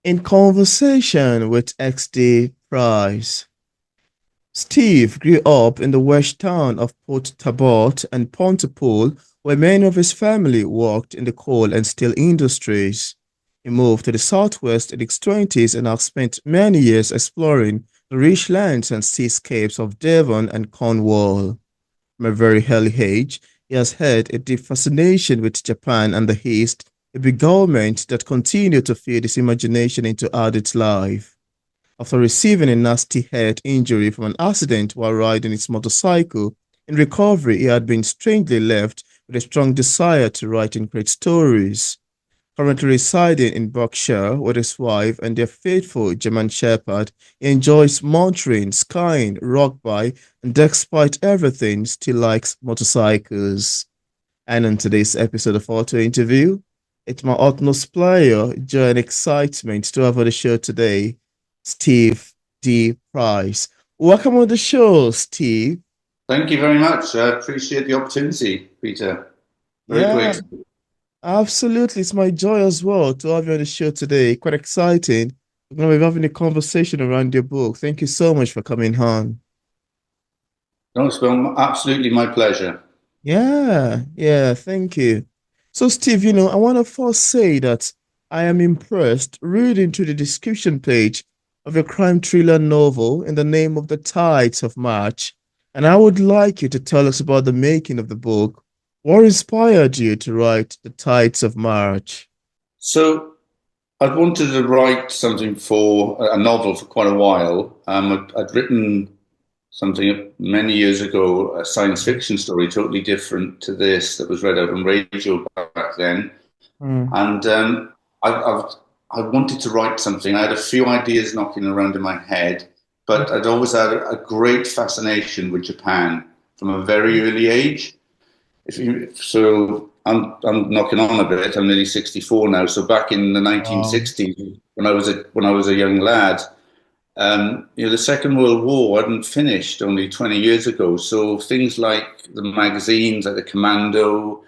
In conversation with XD Price, Steve grew up in the Welsh town of Port Talbot and Pontypool, where many of his family worked in the coal and steel industries. He moved to the southwest in his 20s and has spent many years exploring the rich lands and seascapes of Devon and Cornwall. From a very early age, he has had a deep fascination with Japan and the East, a beguilement that continued to feed his imagination into adult life. After receiving a nasty head injury from an accident while riding his motorcycle, in recovery he had been strangely left with a strong desire to write and create stories. Currently residing in Berkshire with his wife and their faithful German Shepherd, he enjoys mountaineering, skiing, rugby, and despite everything, still likes motorcycles. And on today's episode of Auto Interview, it's my utmost pleasure, joy, and excitement to have on the show today, Steve D. Price. Welcome on the show, Steve. Thank you very much. I appreciate the opportunity, Peter. Very Yeah, grateful. absolutely. It's my joy as well to have you on the show today. Quite exciting. We're going to be having a conversation around your book. Thank you so much for coming on. No, it's been absolutely my pleasure. Yeah, thank you. So, Steve, I want to first say that I am impressed reading through the description page of your crime thriller novel in the name of the Tides of March. And I would like you to tell us about the making of the book. What inspired you to write The Tides of March? So I'd wanted to write something for a novel for quite a while. I'd written something many years ago, a science fiction story, totally different to this that was read out on radio back then. Mm, And I wanted to write something. I had a few ideas knocking around in my head, but I'd always had a great fascination with Japan from a very early age. So I'm knocking on a bit. I'm nearly 64 now. So back in the wow. 1960s, when I was a young lad, the Second World War hadn't finished only 20 years ago. So things like the magazines, like the Commando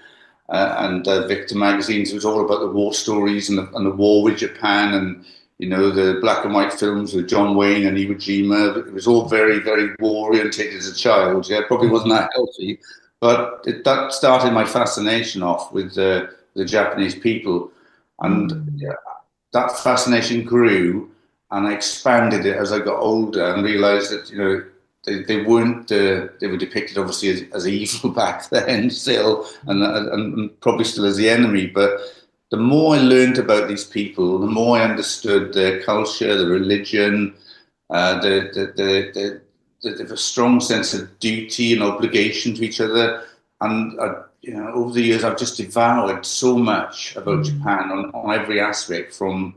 and Victor magazines, it was all about the war stories and the war with Japan and the black and white films with John Wayne and Iwo Jima. It was all very, very war orientated as a child. Yeah, it probably wasn't Mm, that healthy, but that started my fascination off with the Japanese people, and mm, yeah, that fascination grew, and I expanded it as I got older and realized that they weren't they were depicted obviously as evil back then still, and probably still as the enemy, but the more I learned about these people, the more I understood their culture, their religion, they have a strong sense of duty and obligation to each other. And over the years, I've just devoured so much about mm, Japan on every aspect, from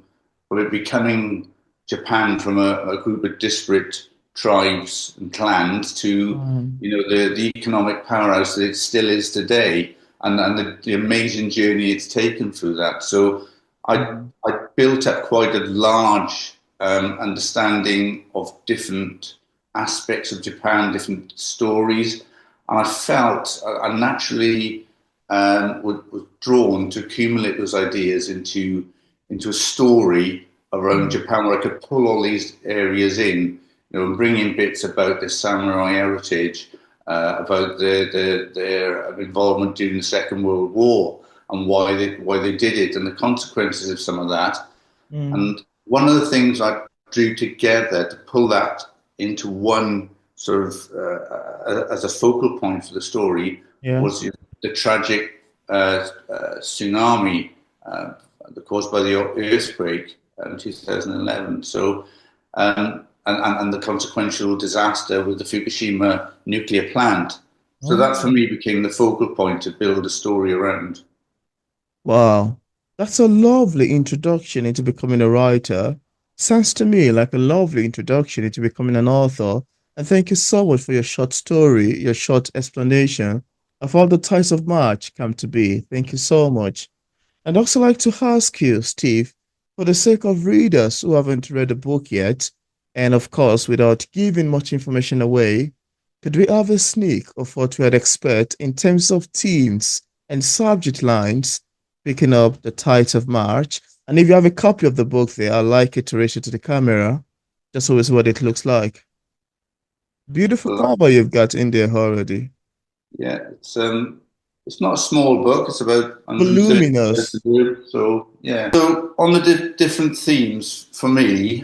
it becoming Japan from a group of disparate tribes and clans to mm, the economic powerhouse that it still is today, and the amazing journey it's taken through that. So I mm, I built up quite a large understanding of different aspects of Japan, different stories, and I felt I naturally was drawn to accumulate those ideas into a story around mm, Japan where I could pull all these areas in, and bring in bits about the samurai heritage, about their involvement during the Second World War and why they did it and the consequences of some of that. mm. And one of the things I drew together to pull that into one sort of as a focal point for the story Yeah. was the tragic tsunami caused by the earthquake in 2011. So, and the consequential disaster with the Fukushima nuclear plant. So that for Oh. me became the focal point to build a story around. Wow, that's a lovely introduction into becoming a writer. Sounds to me like a lovely introduction into becoming an author. And thank you so much for your short story, your short explanation of how the ties of March come to be. Thank you so much. I'd also like to ask you, Steve, for the sake of readers who haven't read the book yet, and of course, without giving much information away, could we have a sneak of what we'd expect in terms of themes and subject lines, picking up the tides of March? And if you have a copy of the book there, I'd like it to reach it to the camera, just so it's what it looks like. Beautiful cover you've got in there already. Yeah, it's not a small book. It's about 130 pages Voluminous. a year. So yeah. So on the different themes for me,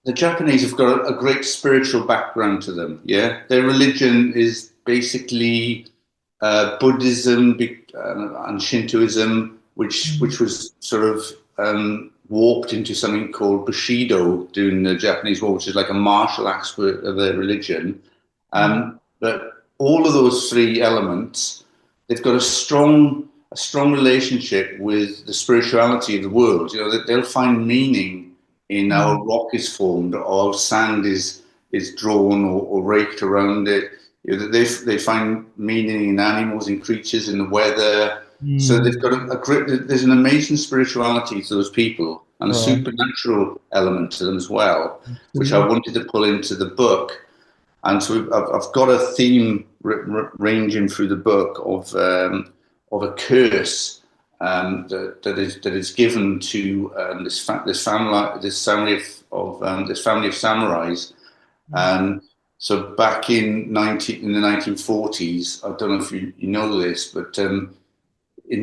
the Japanese have got a great spiritual background to them. Yeah, their religion is basically Buddhism and Shintoism, which was sort of warped into something called Bushido during the Japanese War, which is like a martial aspect of their religion. But all of those three elements, they've got a strong relationship with the spirituality of the world. You know, that they'll find meaning in how rock is formed or how sand is drawn or raked around it. You know, they find meaning in animals, in creatures, in the weather. So they've got a great. There's an amazing spirituality to those people and a Wow. supernatural element to them as well, which I Absolutely. wanted to pull into the book. And so I've got a theme ranging through the book of a curse that is given to this family of samurais. Um, so back in the 1940s, I don't know if you know this, but in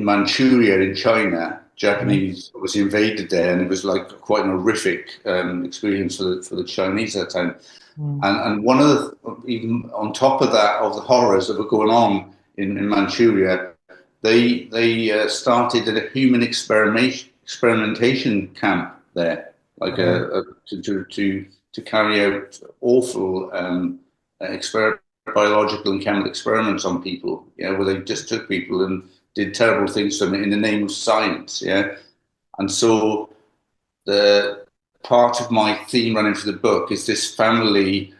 Manchuria in China, Yeah. Japanese obviously invaded there, and it was like quite an horrific experience for the Chinese at that time. Mm. And one of even on top of that, of the horrors that were going on in Manchuria, they started a human experimentation camp there, like Wow. to carry out awful biological and chemical experiments on people. Yeah, where they just took people and did terrible things to them in the name of science. Yeah, and so the part of my theme running through the book is this family,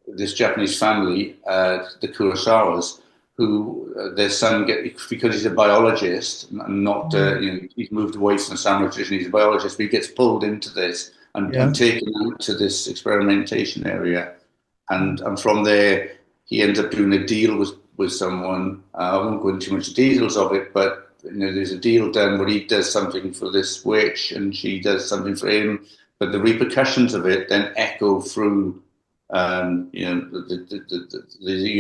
this Japanese family, the Kurosawas, who their son because he's a biologist and not he's moved away from the samurai tradition. He's a biologist, but he gets pulled into this Yeah. and taken out to this experimentation area, and from there he ends up doing a deal with someone. I won't go into too much details of it, but there's a deal done where he does something for this witch and she does something for him, but the repercussions of it then echo through, the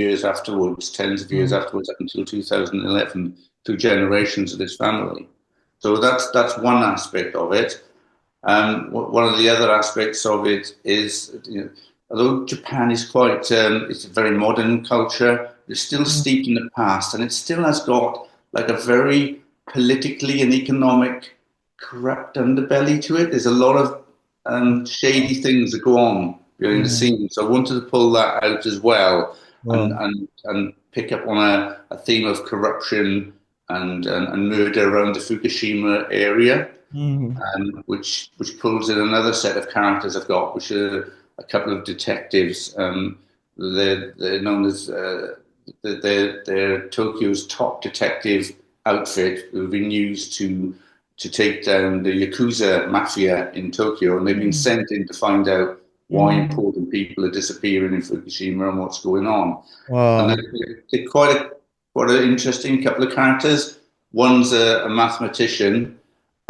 years afterwards, tens of years Mm. afterwards, up until 2011, through generations of this family. So that's one aspect of it. One of the other aspects of it is, although Japan is quite, it's a very modern culture, it's still Mm. steeped in the past, and it still has got like a very politically and economic corrupt underbelly to it. There's a lot of shady things that go on behind the Mm. scenes. So I wanted to pull that out as well, Wow. and pick up on a theme of corruption and murder around the Fukushima area, Mm. which pulls in another set of characters I've got, which are a couple of detectives. They're known as they're Tokyo's top detective outfit, who've been used to take down the Yakuza mafia in Tokyo, and they've been Mm. sent in to find out why Mm. important people are disappearing in Fukushima and what's going on. And Wow. they're quite an interesting couple of characters. One's a mathematician,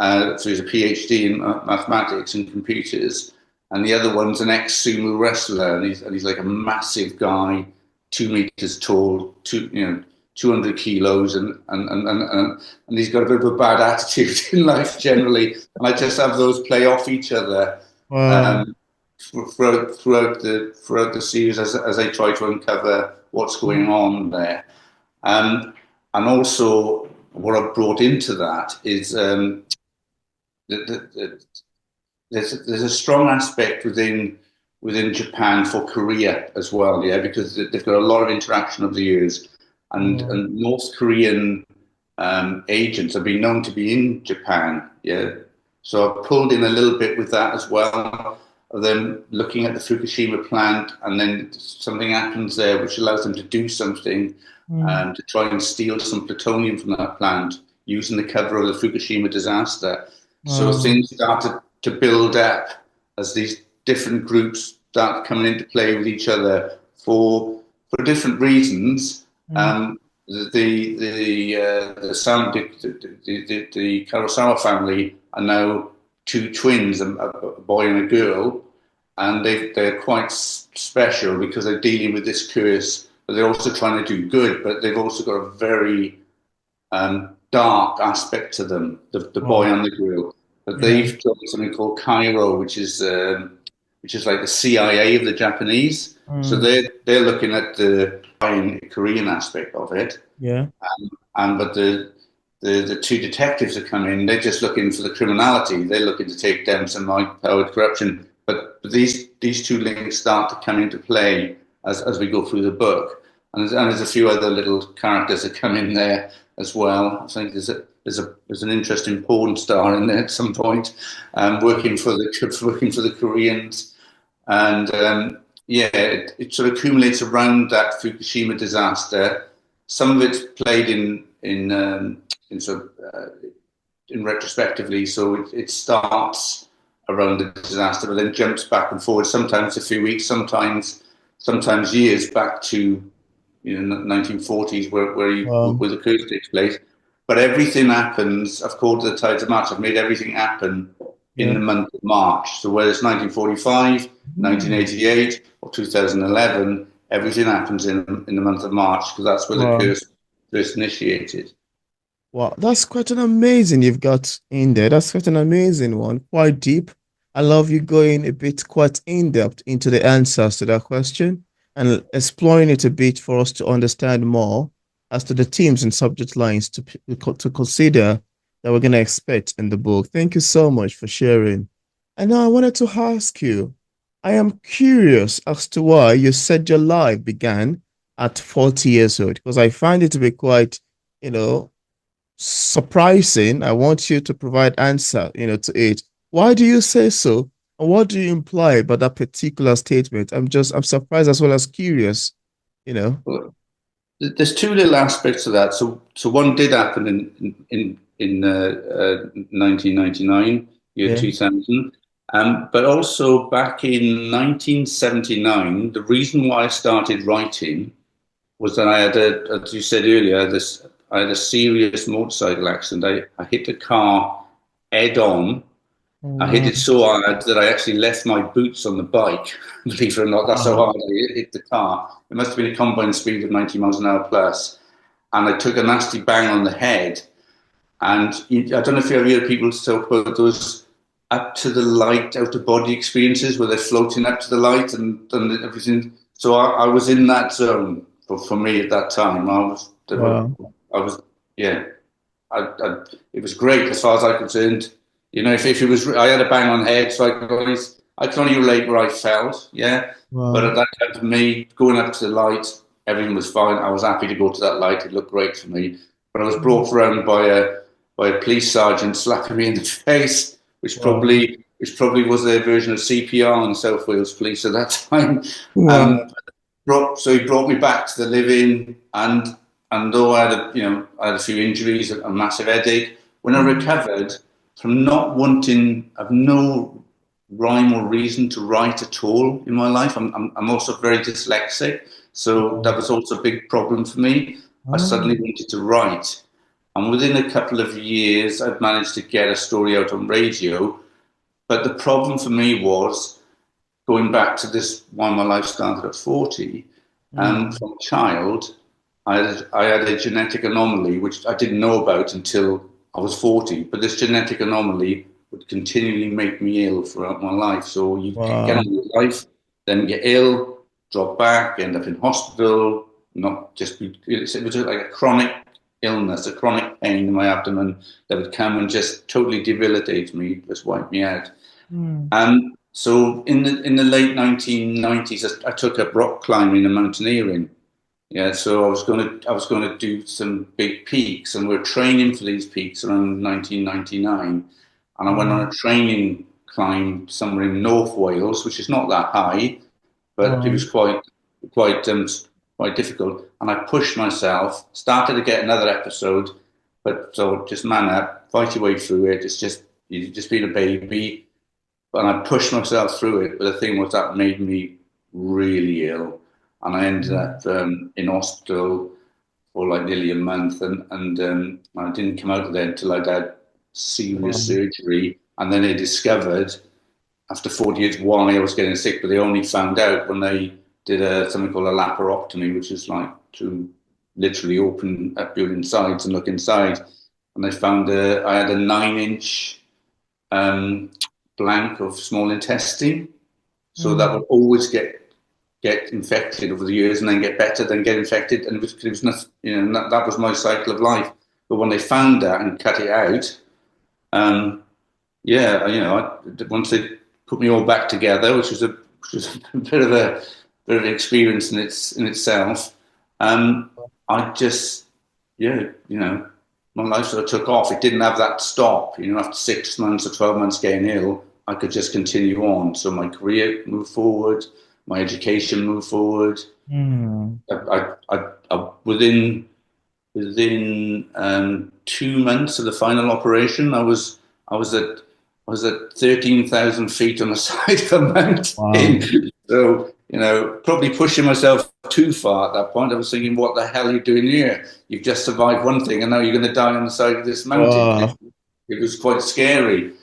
so he's a PhD in mathematics and computers, and the other one's an ex-sumo wrestler, and he's like a massive guy, 2 meters tall, 200 kilos, and he's got a bit of a bad attitude in life generally, and I just have those play off each other. Wow. Um, throughout the series as I try to uncover what's going Mm. on there. And also, what I've brought into that is that there's a strong aspect within Japan for Korea as well, yeah, because they've got a lot of interaction over the years, Wow. and North Korean agents have been known to be in Japan, yeah. So I've pulled in a little bit with that as well, of them looking at the Fukushima plant, and then something happens there which allows them to do something Mm. to try and steal some plutonium from that plant using the cover of the Fukushima disaster. So Wow. things started to build up as these different groups start coming into play with each other for different reasons. Mm. the Sam, the Kurosawa family are now two twins, a boy and a girl, and they're quite special because they're dealing with this curse, but they're also trying to do good. But they've also got a very dark aspect to them, the boy Wow. and the girl. But Yeah. they've got something called Cairo, which is like the CIA of the Japanese. So Mm, they're looking at the Korean aspect of it, yeah. and but the two detectives that come in, they're just looking for the criminality. They're looking to take down some high-powered corruption. But these two links start to come into play as we go through the book. And there's a few other little characters that come in there as well. I think there's an interesting porn star in there at some point, working for the Koreans, and yeah, it sort of accumulates around that Fukushima disaster. Some of it's played in sort of in retrospectively, so it starts around the disaster, but then jumps back and forward. Sometimes a few weeks, sometimes years back to 1940s Wow. where the coup takes place. But everything happens. I've called the tides of March. I've made everything happen in Yeah. the month of March. So whether it's 1945, Mm, 1988, or 2011, everything happens in the month of March because that's where the wow. curse first initiated. Wow, that's quite an amazing you've got in there. That's quite an amazing one. Quite deep. I love you going a bit quite in depth into the answers to that question and exploring it a bit for us to understand more as to the themes and subject lines to consider that we're going to expect in the book. Thank you so much for sharing. And now I wanted to ask you, I am curious as to why you said your life began at 40 years old, because I find it to be quite, you know, surprising. I want you to provide answer, to it. Why do you say so? And what do you imply by that particular statement? I'm surprised as well as curious, you know. Well, there's two little aspects to that. So one did happen in 1999, year Yeah. 2000, but also back in 1979. The reason why I started writing was that as you said earlier, this I had a serious motorcycle accident. I hit a car head on. I hit Wow. it so hard that I actually left my boots on the bike. Believe it or not, that's how Wow. hard I hit the car. It must have been a combined speed of 90 miles an hour plus. And I took a nasty bang on the head. And I don't know if you ever hear people talk about those up to the light out of body experiences where they're floating up to the light and everything. So I was in that zone for me at that time. Wow. I was, yeah, it was great as far as I'm concerned. If it was, I had a bang on head, so I can only relate where I felt, yeah. But Wow. at that time, for me, going up to the light, everything was fine. I was happy to go to that light. It looked great for me. But I was brought around by a police sergeant slapping me in the face, Wow. which probably was their version of CPR in South Wales Police at that time. Wow. Um, so he brought me back to the living, and though I had a few injuries, a massive headache. When I recovered from not wanting, I've no rhyme or reason to write at all in my life. I'm also very dyslexic, so that Wow. was also a big problem for me. I Oh, suddenly wanted to write, and within a couple of years, I'd managed to get a story out on radio. But the problem for me was going back to this why my life started at 40, mm, from a child, I had a genetic anomaly which I didn't know about until I was 40. But this genetic anomaly would continually make me ill throughout my life. So you get wow. on with life, then get ill, drop back, end up in hospital, not just be, it was like a chronic illness, a chronic pain in my abdomen that would come and just totally debilitate me, just wipe me out. Mm, So in the late 1990s, I took up rock climbing and mountaineering. Yeah, so I was going to do some big peaks, and we are training for these peaks around 1999. And I went on wow. a training climb somewhere in North Wales, which is not that high, but it Wow. was quite quite difficult. And I pushed myself, started to get another episode, but so just man up, fight your way through it. It's just you just being a baby, and I pushed myself through it. But the thing was that made me really ill, and I ended Mm, up in hospital for like nearly a month, and I didn't come out of there until I'd had serious Wow. surgery, and then they discovered after 40 years why I was getting sick, but they only found out when they did something called a laparotomy, which is like to literally open up your insides and look inside, and they found I had a 9 inch um, blank of small intestine, so that Mm. would always get infected over the years and then get better, then get infected. And it was not, that was my cycle of life. But when they found that and cut it out, um, yeah, once they put me all back together, which was a bit of an experience in itself. I just, yeah, my life sort of took off. It didn't have that stop. After 6 months or 12 months getting ill, I could just continue on. So my career moved forward, my education moved forward. Mm. Within 2 months of the final operation, I was at I was at 13,000 feet on the side of a Wow. mountain. So probably pushing myself too far at that point. I was thinking, what the hell are you doing here? You've just survived one thing, and now you're going to die on the side of this mountain. Wow. It was quite scary.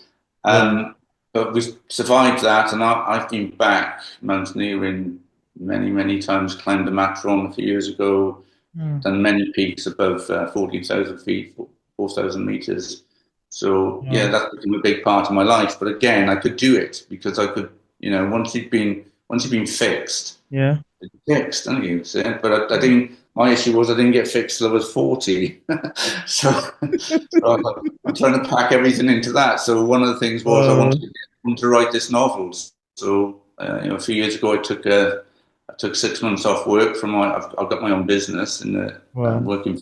Wow. But we survived that, and I've been back mountaineering many, many times. Climbed the Matron a few years ago, Mm. done many peaks above 14,000 feet, 4,000 meters. So yeah, Wow. that's become a big part of my life. But again, I could do it because I could, once you've been fixed, Yeah. it's fixed, don't you? See? But I didn't. My issue was I didn't get fixed till I was 40. So, I'm trying to pack everything into that. So one of the things was Wow. wanted to write this novel. So a few years ago, I took 6 months off work from I've got my own business in Wow. working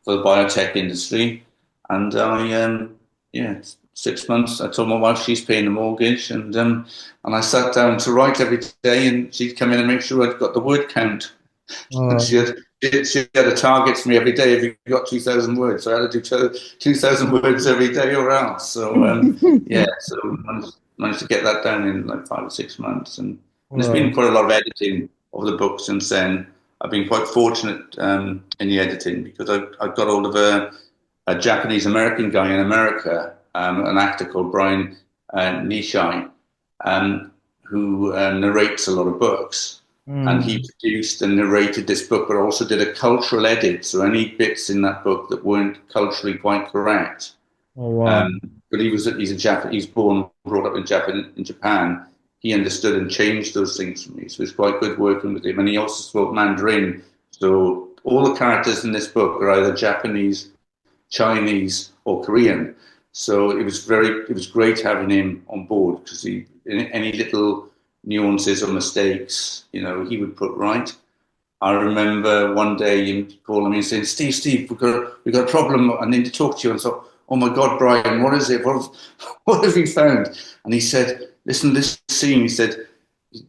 for the biotech industry, and yeah, 6 months. I told my wife she's paying the mortgage, and I sat down to write every day, and she'd come in and make sure I'd got the word count. And Wow. she had a target for me every day. If you got 2,000 words, so I had to do 2,000 words every day or else. So yeah, so managed to get that done in like 5 or 6 months, and there's been Wow. quite a lot of editing of the book since then. I've been quite fortunate in the editing because I got hold of a Japanese American guy in America, an actor called Brian Nishai, who narrates a lot of books. And he Mm. produced and narrated this book, but also did a cultural edit. So any bits in that book that weren't culturally quite correct. Oh, wow. Um, but he's born and brought up in Japan. He understood and changed those things for me. So it's quite good working with him. And he also spoke Mandarin. So all the characters in this book are either Japanese, Chinese, or Korean. So it was great having him on board because any little nuances or mistakes, he would put right. I remember one day him calling me and saying, Steve, we've got a problem. I need to talk to you. And I thought, oh my God, Brian, what is it? What have you found? And he said, listen to this scene. He said,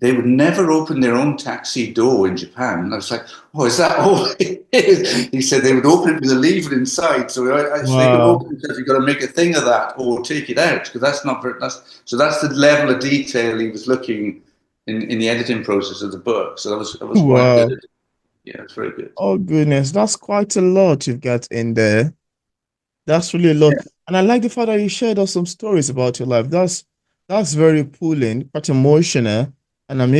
they would never open their own taxi door in Japan. And I was like, oh, is that all it is? He said they would open it with a lever inside. So they could Wow. open it because you've got to make a thing of that or take it out because that's not very, so that's the level of detail he was looking in the editing process of the book. So that was quite good. Wow. Yeah, it's very good. Oh, goodness. That's quite a lot you've got in there. That's really a Yeah. lot. And I like the fact that you shared us some stories about your life. That's very pulling, quite emotional. And I'm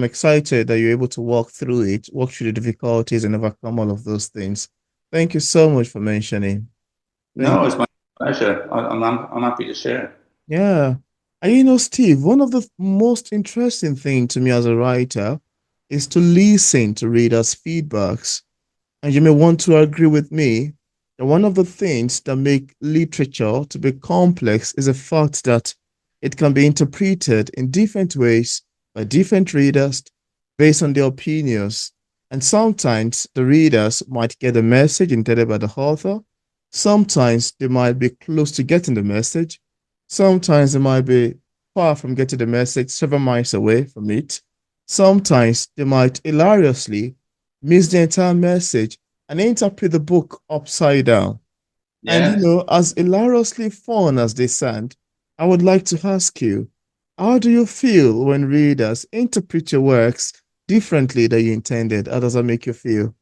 excited that you're able to walk through the difficulties and overcome all of those things. Thank you so much for mentioning. Thank No, it's my pleasure. I'm happy to share. Yeah. And Steve, one of the most interesting thing to me as a writer is to listen to readers' feedbacks. And you may want to agree with me that one of the things that make literature to be complex is the fact that it can be interpreted in different ways by different readers based on their opinions. And sometimes the readers might get the message intended by the author. Sometimes they might be close to getting the message. Sometimes they might be far from getting the message, several miles away from it. Sometimes they might hilariously miss the entire message and interpret the book upside down. And Yes. as hilariously fun as they sound, I would like to ask you, how do you feel when readers interpret your works differently than you intended? How does that make you feel?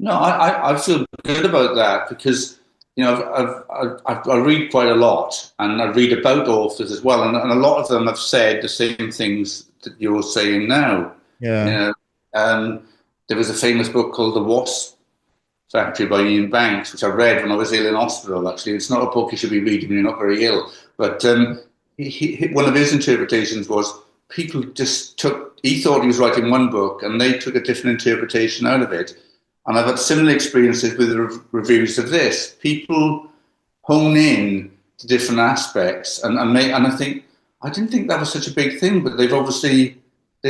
No, I feel good about that because I read quite a lot and I read about authors as well, and a lot of them have said the same things that you're saying now. You Yeah. know, um, there was a famous book called The Wasp Factory by Ian Banks, which I read when I was ill in hospital. Actually, it's not a book you should be reading when you're not very ill. But one of his interpretations was people just took. He thought he was writing one book, and they took a different interpretation out of it. And I've had similar experiences with the reviews of this. People hone in to different aspects, and I think I didn't think that was such a big thing, but they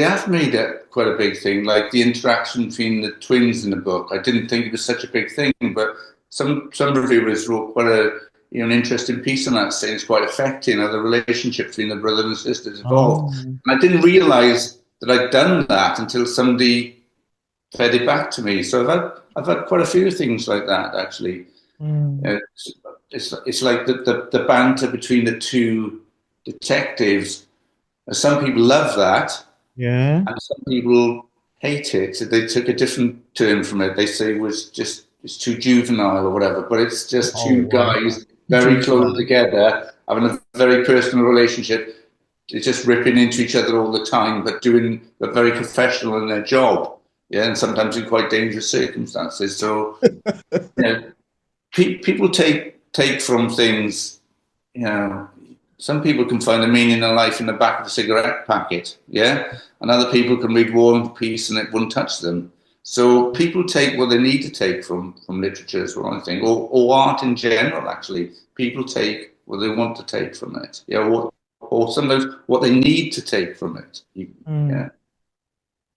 have made it quite a big thing, like the interaction between the twins in the book. I didn't think it was such a big thing, but some reviewers wrote quite an interesting piece on that, saying it's quite affecting how the relationship between the brother and sisters evolved. Oh. And I didn't realise that I'd done that until somebody fed it back to me. So I've had quite a few things like that actually. Mm. It's like the banter between the two detectives. Some people love that, Yeah. and some people hate it. They took a different term from it. They say it was just it's too juvenile or whatever. But it's just Oh two wow. guys very close Juvenile. together, having a very personal relationship. They're just ripping into each other all the time, but very professional in their job. Yeah, and sometimes in quite dangerous circumstances. So, you know, people take from things, you know, some people can find a meaning in life in the back of a cigarette packet, yeah, and other people can read War and Peace and it won't touch them. So people take what they need to take from literature, is what I think, or art in general. Actually, people take what they want to take from it, yeah, or sometimes what they need to take from it. Mm. Yeah.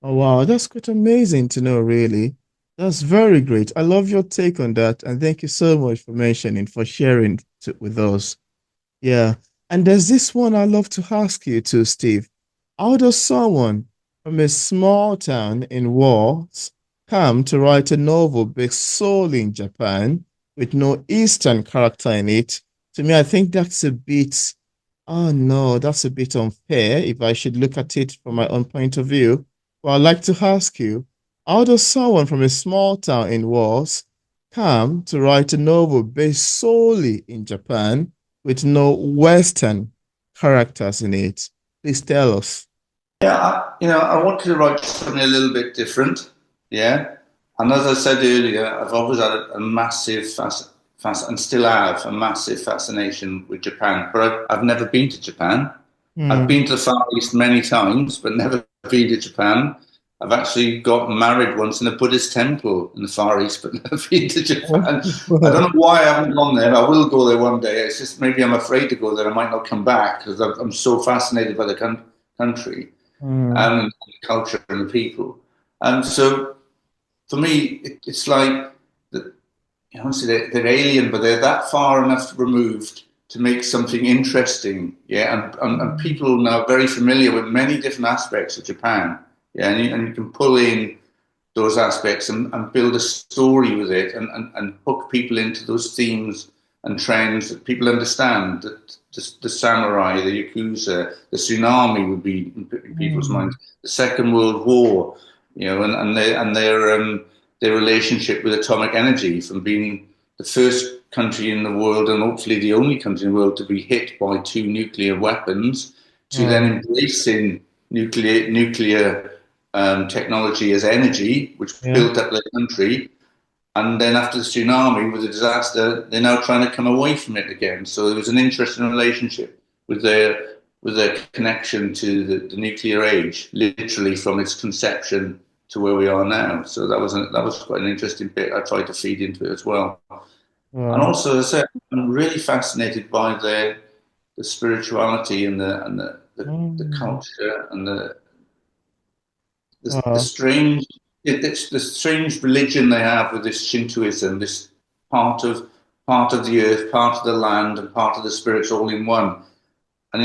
Oh wow, that's quite amazing to know, really. That's very great. I love your take on that, and thank you so much for mentioning, for sharing with us. Yeah. And there's this one I love to ask you too, Steve. How does someone from a small town in Wales come to write a novel based solely in Japan with no Eastern character in it? To me, I think that's a bit, oh no, that's a bit unfair if I should look at it from my own point of view. Well, I'd like to ask you, how does someone from a small town in Wales come to write a novel based solely in Japan with no Western characters in it? Please tell us. Yeah, I wanted to write something a little bit different. Yeah. And as I said earlier, I've always had a massive and still have a massive fascination with Japan. But I've never been to Japan. I've Hmm. been to the Far East many times, but never been to Japan. I've actually got married once in a Buddhist temple in the Far East, but never been to Japan. I don't know why I haven't gone there. I will go there one day. It's just maybe I'm afraid to go there. I might not come back because I'm so fascinated by the country Hmm. and the culture and the people. And so for me, it's like that. Honestly, they're alien, but they're that far enough removed to make something interesting. Yeah, and people now are very familiar with many different aspects of Japan. Yeah, and you can pull in those aspects and build a story with it and hook people into those themes and trends that people understand. That the samurai, the yakuza, the tsunami would be in people's Hmm. minds. The Second World War, their relationship with atomic energy from being the first country in the world and hopefully the only country in the world to be hit by two nuclear weapons to then Oh, embracing nuclear technology as energy, which yeah. built up their country. And then after the tsunami, with the disaster, they're now trying to come away from it again. So there was an interesting relationship with their connection to the nuclear age, literally from its conception to where we are now. So that was quite an interesting bit. I tried to feed into it as well. And Wow. also, as I said, I'm really fascinated by the spirituality and the Hmm. culture and the Wow. strange it's the strange religion they have with this Shintoism, this part of part of the earth, part of the land, and part of the spirits all in one. And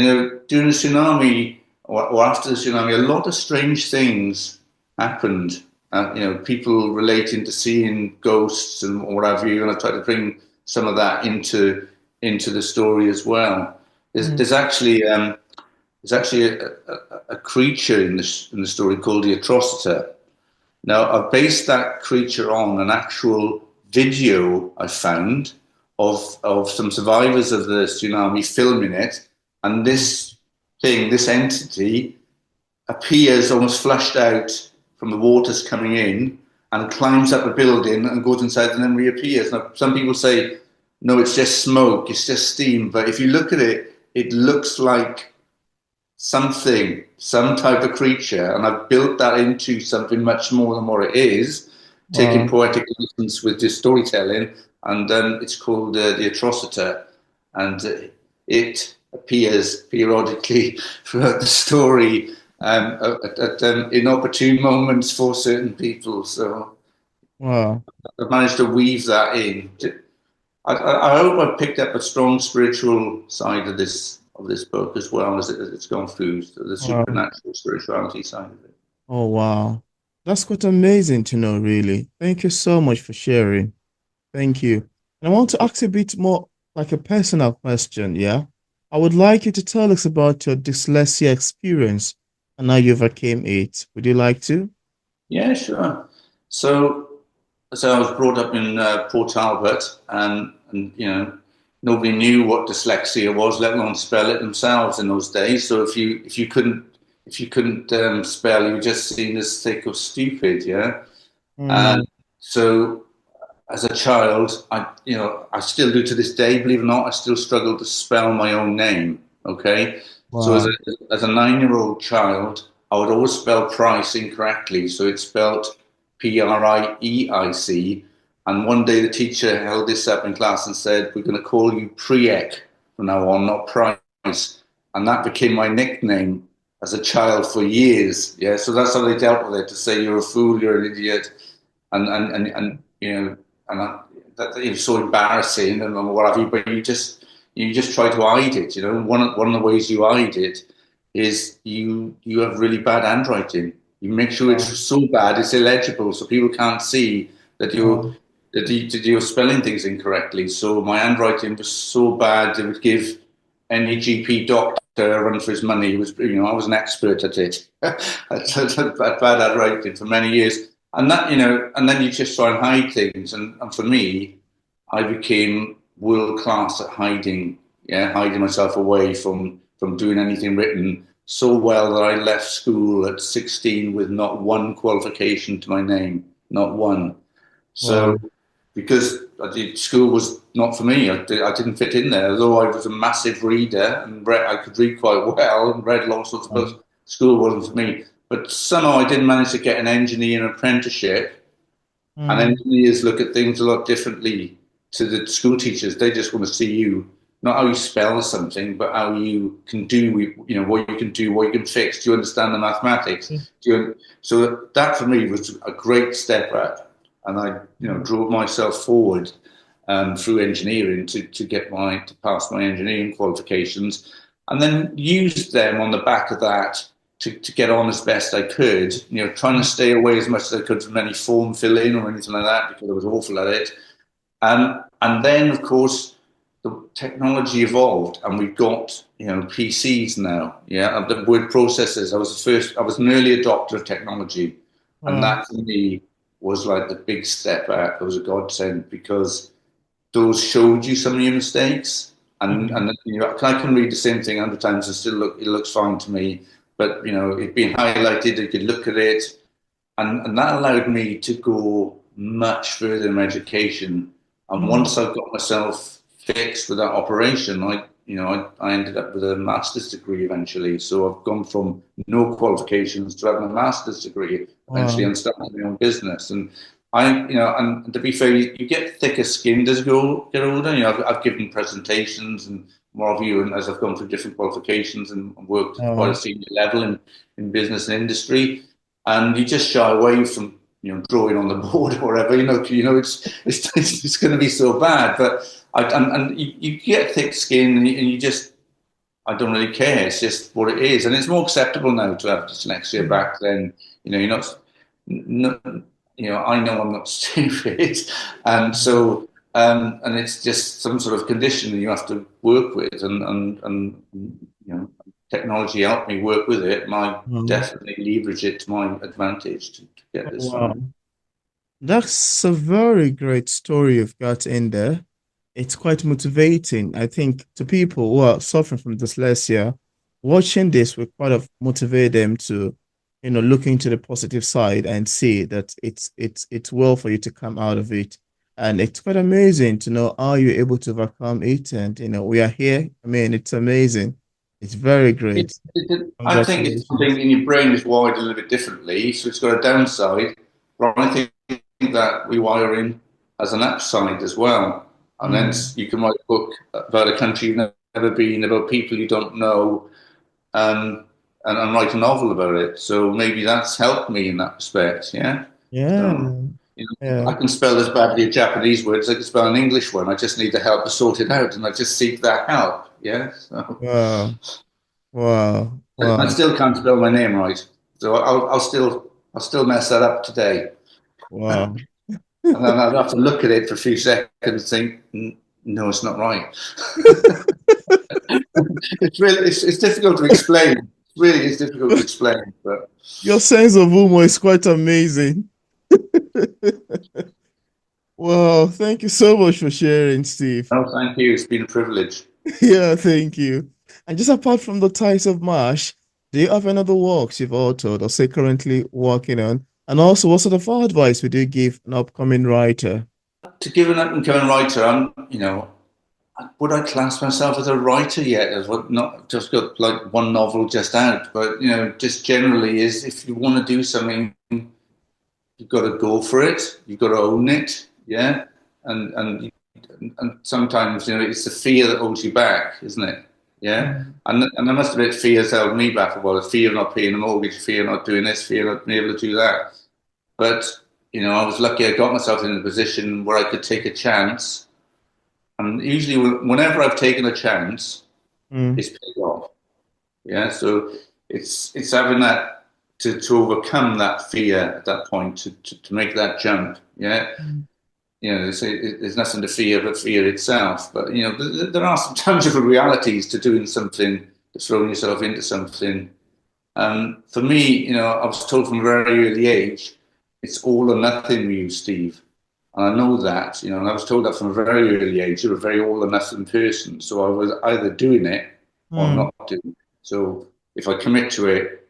during the tsunami or after the tsunami, a lot of strange things happened. People relating to seeing ghosts and what have you. And I try to bring some of that into the story as well. There's, Hmm. there's actually um, there's actually a creature in the story called the Atrociter, Now, I've based that creature on an actual video I found of some survivors of the tsunami filming it, and this entity appears almost flushed out from the waters coming in and climbs up a building and goes inside and then reappears. Now, some people say, no, it's just smoke, it's just steam. But if you look at it, it looks like something, some type of creature. And I've built that into something much more than what it is, taking Wow. poetic license with this storytelling. And it's called the Atrociter. And it appears periodically throughout the story at inopportune moments for certain people. So Wow. I've managed to weave that in. I hope I've picked up a strong spiritual side of this book as well as it's gone through the Wow. supernatural spirituality side of it. Oh, wow. That's quite amazing to know, really. Thank you so much for sharing. Thank you. And I want to ask a bit more like a personal question, yeah? I would like you to tell us about your dyslexia experience and how you overcame it. Would you like to? Yeah, sure. So, so I was brought up in Port Talbot, and nobody knew what dyslexia was, let alone spell it themselves in those days. So if you couldn't spell, you were just seen as thick or stupid. Yeah, and Mm, so as a child, I still do to this day, believe it or not, I still struggle to spell my own name. Okay. So wow. as a 9-year-old child, I would always spell price incorrectly. So it's spelled Prieic. And one day the teacher held this up in class and said, we're going to call you Priek from now on, not Price. And that became my nickname as a child for years. Yeah. So that's how they dealt with it, to say you're a fool, you're an idiot. And and that it was so embarrassing and what have you. But you just try to hide it. One of the ways you hide it is you have really bad handwriting. You make sure it's Wow. so bad it's illegible, so people can't see that Wow. you're spelling things incorrectly. So my handwriting was so bad it would give any GP doctor a run for his money. It was, I was an expert at it. At bad handwriting for many years, and then you just try and hide things. And for me, I became world class at hiding, yeah, hiding myself away from doing anything written so well that I left school at 16 with not one qualification to my name, not one. So Wow. because school was not for me, I didn't fit in there. Although I was a massive reader and I could read quite well and read lots of books, Wow. school wasn't for me. But somehow I did manage to get an engineering apprenticeship, and Mm, engineers look at things a lot differently to the school teachers. They just want to see you, not how you spell something, but how you can do, what you can do, what you can fix. Do you understand the mathematics? So that for me was a great step up, and I, mm, drove myself forward through engineering to pass my engineering qualifications, and then used them on the back of that to get on as best I could, trying to stay away as much as I could from any form filling or anything like that because I was awful at it. And then, of course, the technology evolved, and we've got PCs now. Yeah, the word processors. I was an early adopter of technology, and wow. that for me was like the big step out. It was a godsend because those showed you some of your mistakes, Mm, and I can read the same thing 100 times and still it looks fine to me. But it being highlighted, I could look at it, and that allowed me to go much further in my education. And mm, once I got myself fixed with that operation, I ended up with a master's degree eventually. So I've gone from no qualifications to having a master's degree eventually wow. and starting my own business. And and to be fair, you get thicker skinned as you get older. I've given presentations and more of you, and as I've gone through different qualifications and worked at quite a Wow. senior level in business and industry, and you just shy away from drawing on the board or whatever. It's going to be so bad, but you get thick skin, and you just I don't really care. It's just what it is, and it's more acceptable now to have dyslexia. Mm, Back then, you're not I know I'm not stupid, and mm, so and it's just some sort of condition that you have to work with and technology helped me work with it, and I Wow. definitely leverage it to my advantage to get this Wow. far. That's a very great story you've got in there. It's quite motivating, I think, to people who are suffering from dyslexia. Watching this will kind of motivate them to, look into the positive side and see that it's well for you to come out of it. And it's quite amazing to know how you're able to overcome it. And we are here. I mean, it's amazing. It's very great. I think it's Congratulations. something in your brain is wired a little bit differently, so it's got a downside. But I think that rewiring has an upside as well. And then Mm. you can write a book about a country you've never been, about people you don't know, um, and write a novel about it. So maybe that's helped me in that respect. Yeah. Yeah. So I Yeah. can spell as badly a Japanese word as I can spell an English one. I just need the help to sort it out, and I just seek that help. Yeah. So. Wow. Wow. I Wow. still can't spell my name right, so I'll still mess that up today, Wow. and then I'll have to look at it for a few seconds and think, no, it's not right. It's difficult to explain. It really is difficult to explain, but Your sense of humor is quite amazing. Wow, thank you so much for sharing, Steve. no, thank you. It's been a privilege. Yeah, thank you. And just apart from the ties of Marsh, do you have any other works you've authored or say currently working on? And also, what sort of advice would you give an upcoming writer? To give an up and coming writer, would I class myself as a writer yet? As what not just got like one novel just out, but just generally is if you want to do something, you've got to go for it. You've got to own it. Yeah, and sometimes it's the fear that holds you back, isn't it? Yeah, Mm. and I must admit, fear's held me back. Well, the fear of not paying the mortgage, fear of not doing this, fear of not being able to do that. But I was lucky. I got myself in a position where I could take a chance, and usually, whenever I've taken a chance, Mm. it's paid off. Yeah, so it's having that to overcome that fear at that point to make that jump. Yeah, Mm. they say there's nothing to fear but fear itself. But there are some tangible realities to doing something, to throwing yourself into something. For me, I was told from a very early age, it's all or nothing with you, Steve. And I know that, and I was told that from a very early age. You're a very all or nothing person. So I was either doing it or Mm. not doing it. So if I commit to it,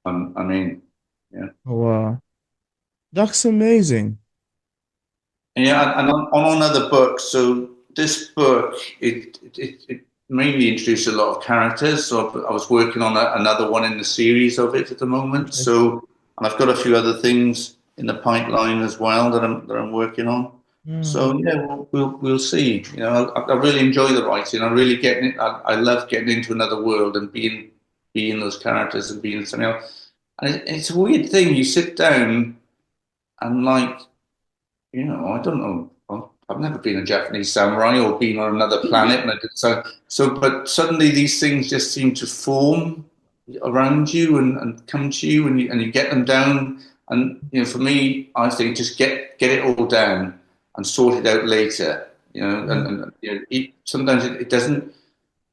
I'm in. Yeah. Wow, that's amazing. Yeah, and on another book. So this book, it mainly introduced a lot of characters. So I was working on another one in the series of it at the moment. So, and I've got a few other things in the pipeline as well that I'm working on. Mm. So yeah, we'll see. I really enjoy the writing. I really getting it. I love getting into another world and being those characters and being something else. And it's a weird thing. You sit down and like. I don't know. I've never been a Japanese samurai or been on another planet. And but suddenly these things just seem to form around you and come to you, and you get them down. And for me, I think just get it all down and sort it out later. Mm. Sometimes it doesn't.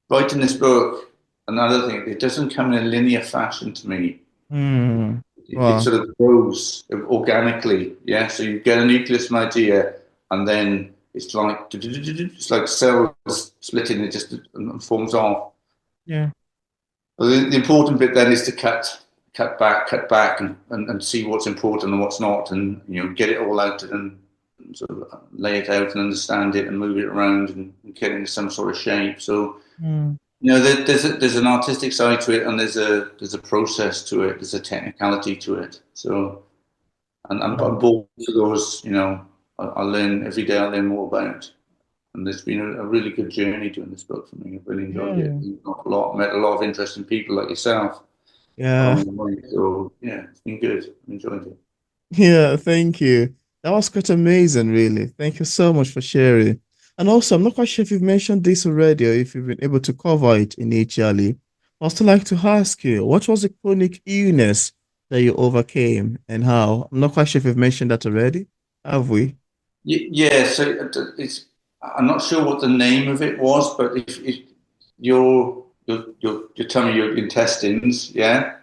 Writing this book, another thing, it doesn't come in a linear fashion to me. Mm. It Wow. sort of grows organically. Yeah. So you get a nucleus of an idea, and then it's like cells splitting. It just forms off. Yeah. But the important bit then is to cut back, and see what's important and what's not, and get it all out and sort of lay it out and understand it and move it around and get it into some sort of shape. So Mm. there's an artistic side to it, and there's a process to it. There's a technicality to it. So, and I'm Wow. bored for those. I learn every day. I learn more about. And it's been a really good journey doing this book for me. I've really enjoyed it. Yeah. Met a lot of interesting people like yourself Yeah. along the way. So yeah, it's been good. I enjoyed it. Yeah, thank you. That was quite amazing, really. Thank you so much for sharing. And also, I'm not quite sure if you've mentioned this already or if you've been able to cover it initially. I'd still like to ask you, what was the chronic illness that you overcame and how? I'm not quite sure if you've mentioned that already. Have we? Yeah, so it's. I'm not sure what the name of it was, but if you're your tummy, your intestines, yeah.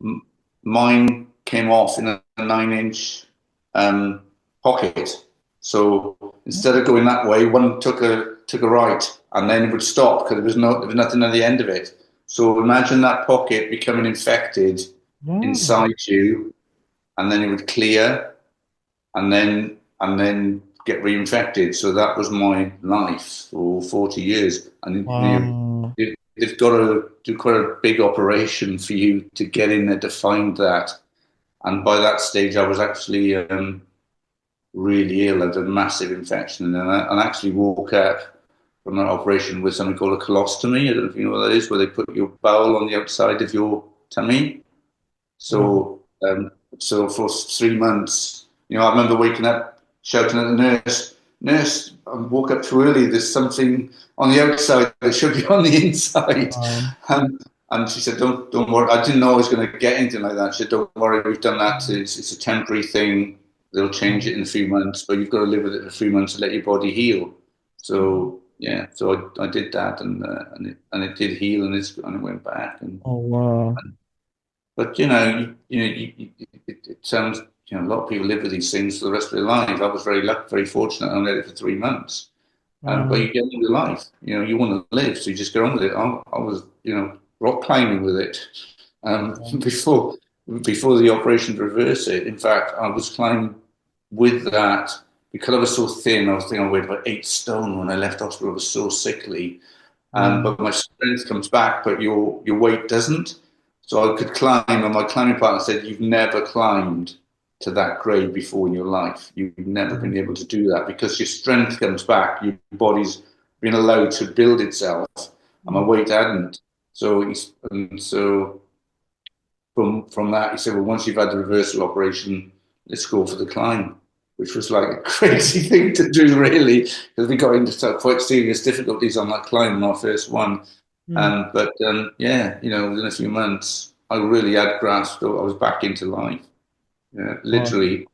M- Mine came off in a 9 inch um, pocket. So instead of going that way, one took a right, and then it would stop because there was nothing at the end of it. So imagine that pocket becoming infected Wow. inside you, and then it would clear, and then get reinfected. So that was my life for 40 years, and Wow. they've got to do quite a big operation for you to get in there to find that. And by that stage, I was actually really ill. I had a massive infection, and I actually woke up from an operation with something called a colostomy. I don't know if you know what that is, where they put your bowel on the outside of your tummy. Wow. So for 3 months, I remember waking up shouting at the nurse, "Nurse, I woke up too early. There's something on the outside that should be on the inside." Wow. And she said, "Don't worry." I didn't know I was going to get anything like that. She said, "Don't worry, we've done that. It's a temporary thing. They'll change it in a few months, but you've got to live with it for 3 months to let your body heal." So yeah, so I did that, and it did heal, and it went back. Oh, wow. But it sounds, a lot of people live with these things for the rest of their lives. I was very fortunate. I only had it for 3 months. But Wow. you get on with life. You want to live, so you just get on with it. I was, rock climbing with it before before the operation to reverse it. In fact, I was climbing with that because I was so thin. I was thinking I weighed about 8 stone when I left hospital. I was so sickly, Wow. but my strength comes back, but your weight doesn't. So I could climb, and my climbing partner said, "You've never climbed to that grade before in your life. You've never been able to do that because your strength comes back. Your body's been allowed to build itself, and my weight hadn't." So from that, he said, "Well, once you've had the reversal operation, let's go for the climb." Which was like a crazy thing to do, really, because we got into quite serious difficulties on that climb on our first one. Mm. But yeah, within a few months, I really had grasped. I was back into life, yeah, Wow. literally.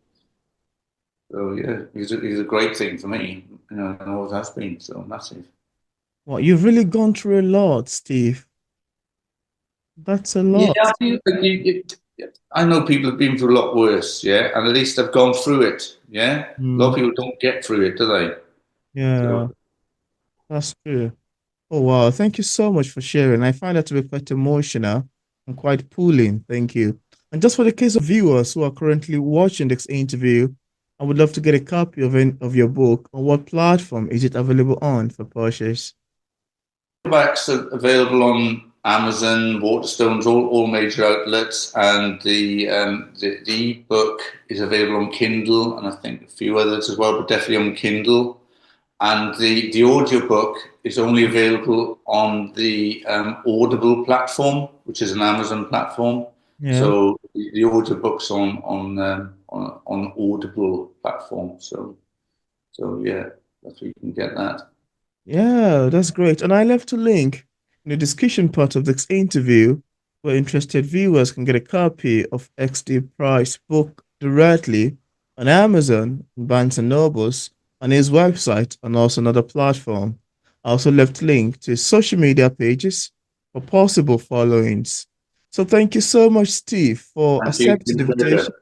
So yeah, it was a great thing for me, and always has been. So massive. Wow. You've really gone through a lot, Steve. That's a Yeah, lot. I feel like I know people have been through a lot worse, yeah, and at least they've gone through it, yeah. A lot of Mm. people don't get through it, do they? Yeah, So that's true. Oh, wow. Thank you so much for sharing. I find that to be quite emotional and quite pulling. Thank you. And just for the case of viewers who are currently watching this interview, I would love to get a copy of your book. On what platform is it available on for purchase? paperbacks are available on Amazon, Waterstones, all major outlets, and the ebook is available on Kindle, and I think a few others as well, but definitely on Kindle. And the audiobook is only available on the Audible platform, which is an Amazon platform. Yeah. So the audiobook's on Audible platform. So yeah, that's where you can get that. Yeah, that's great. And I left a link in the description part of this interview where interested viewers can get a copy of XD Price book directly on Amazon, Barnes and Nobles, on his website, and also another platform. I also left link to his social media pages for possible followings. So thank you so much, Steve, for Thank you. It's accepting been the a pleasure. invitation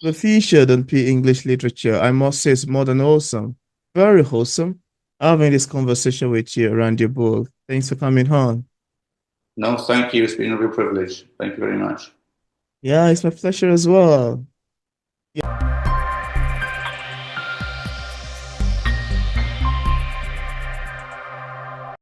to be featured on P English Literature. I must say it's more than awesome. Very wholesome having this conversation with you around your book. Thanks for coming on. No, thank you. It's been a real privilege. Thank you very much. Yeah, it's my pleasure as well.